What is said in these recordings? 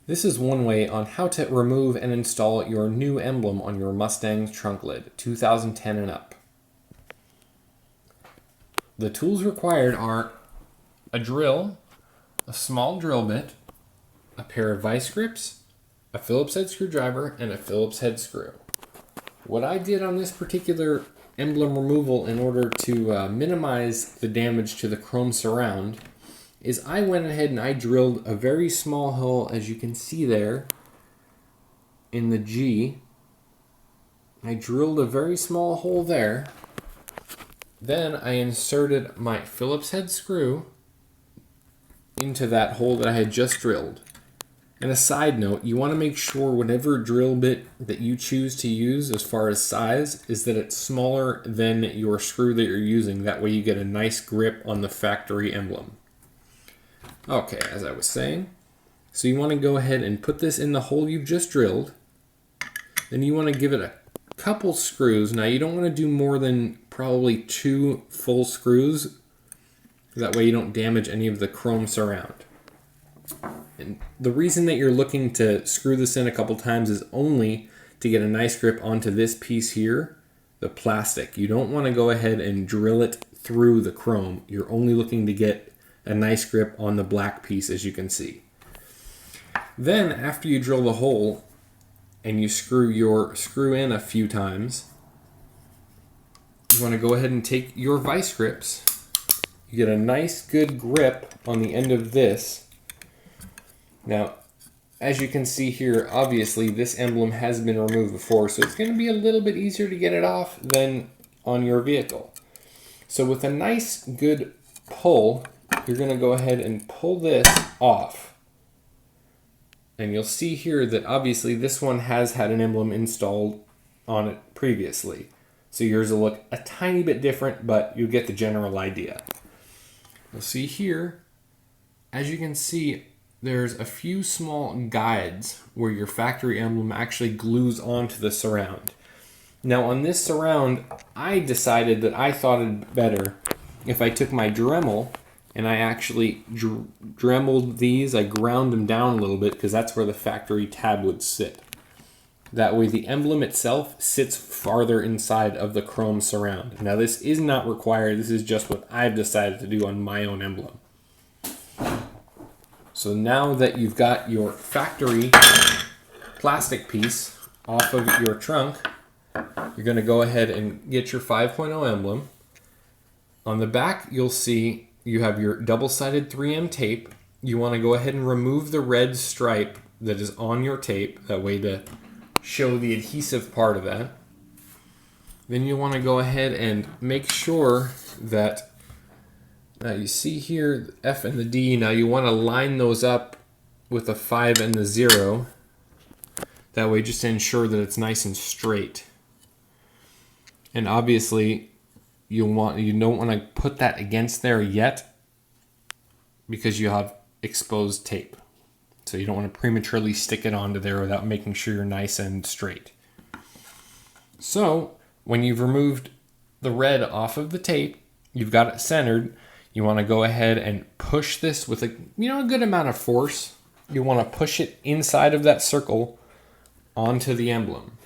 This is one way on how to remove and install your new emblem on your Mustang's trunk lid, 2010 and up. The tools required are a drill, a small drill bit, a pair of vice grips, a Phillips head screwdriver, and a Phillips head screw. What I did on this particular emblem removal in order to minimize the damage to the chrome surround is I went ahead and I drilled a very small hole, as you can see there, in the G. I drilled a very small hole there. Then I inserted my Phillips head screw into that hole that I had just drilled. And a side note, you want to make sure whatever drill bit that you choose to use as far as size is that it's smaller than your screw that you're using. That way you get a nice grip on the factory emblem. Okay, as I was saying, so you want to go ahead and put this in the hole you just drilled. Then you want to give it a couple screws. Now you don't want to do more than probably 2 full screws. That way you don't damage any of the chrome surround. And the reason that you're looking to screw this in a couple times is only to get a nice grip onto this piece here, the plastic. You don't want to go ahead and drill it through the chrome. You're only looking to get a nice grip on the black piece, as you can see. Then after you drill the hole and you screw your screw in a few times, you want to go ahead and take your vice grips. You get a nice good grip on the end of this. Now, as you can see here, obviously this emblem has been removed before, so it's going to be a little bit easier to get it off than on your vehicle. So with a nice good pull, you're going to go ahead and pull this off. And you'll see here that obviously this one has had an emblem installed on it previously. So yours will look a tiny bit different, but you get the general idea. You'll see here, as you can see, there's a few small guides where your factory emblem actually glues onto the surround. Now on this surround, I decided that I thought it better if I took my Dremel and I actually dremeled these. I ground them down a little bit because that's where the factory tab would sit. That way the emblem itself sits farther inside of the chrome surround. Now this is not required. This is just what I've decided to do on my own emblem. So now that you've got your factory plastic piece off of your trunk, you're going to go ahead and get your 5.0 emblem. On the back, you'll see you have your double-sided 3M tape. You want to go ahead and remove the red stripe that is on your tape, that way to show the adhesive part of that. Then you want to go ahead and make sure that now you see here the F and the D. Now you want to line those up with the 5 and the 0. That way just to ensure that it's nice and straight. And obviously you don't want to put that against there yet because you have exposed tape. So you don't want to prematurely stick it onto there without making sure you're nice and straight. So when you've removed the red off of the tape, you've got it centered. You want to go ahead and push this with a good amount of force. You want to push it inside of that circle onto the emblem.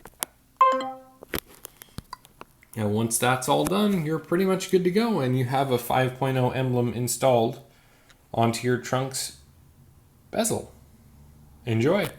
And once that's all done, you're pretty much good to go, and you have a 5.0 emblem installed onto your trunk's bezel. Enjoy.